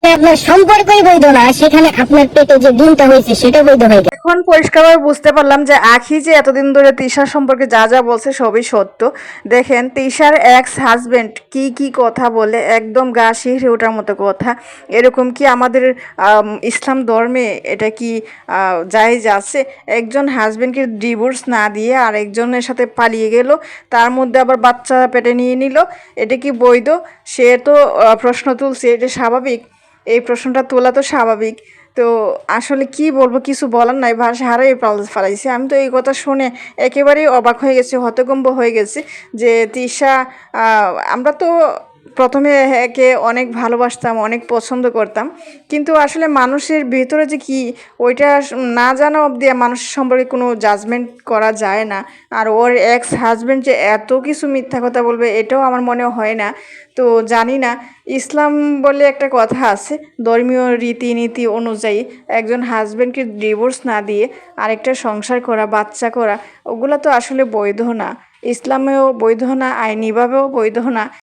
আপনার সম্পর্কই বৈধ না, সেখানে আপনার পেটে যে ডিমটা হয়েছে সেটা বৈধ হয়ে গেছে। এখন পরিষ্কারভাবে বুঝতে পারলাম যে আখি যে এতদিন ধরে তিশার সম্পর্কে যা যা বলছে সবই সত্য। দেখেন তিশার এক্স হাজবেন্ড কি কি কথা বলে, একদম গা শিহরে ওঠার মতো কথা। এরকম কি আমাদের ইসলাম ধর্মে এটা কি জায়েজ আছে? একজন হাজবেন্ডকে ডিভোর্স না দিয়ে আর একজনের সাথে পালিয়ে গেল, তার মধ্যে আবার বাচ্চা পেটে নিয়ে নিল, এটা কি বৈধ? সে তো প্রশ্ন তুলছে, এটা স্বাভাবিক? এই প্রশ্নটা তোলা তো স্বাভাবিক। তো আসলে কি বলবো, কিছু বলার নাই, ভাষা হারাই ফেলাইছে। আমি তো এই কথা শুনে একেবারেই অবাক হয়ে গেছি, হতকম্ব হয়ে গেছি যে তৃষা, আমরা তো প্রথমে একে অনেক ভালোবাসতাম, অনেক পছন্দ করতাম, কিন্তু আসলে মানুষের ভিতরে যে কি ওইটা না জানা অবধি মানুষের সম্পর্কে কোনো জাজমেন্ট করা যায় না। আর ওর এক্স হাজব্যান্ড যে এত কিছু মিথ্যা কথা বলবে এটাও আমার মনে হয় না। তো জানি না, ইসলাম বলে একটা কথা আছে, ধর্মীয় রীতিনীতি অনুযায়ী একজন হাজব্যান্ডকে ডিভোর্স না দিয়ে আরেকটা সংসার করা, বাচ্চা করা, ওগুলো তো আসলে বৈধ না। ইসলামেও বৈধ না, আইনিভাবেও বৈধ না।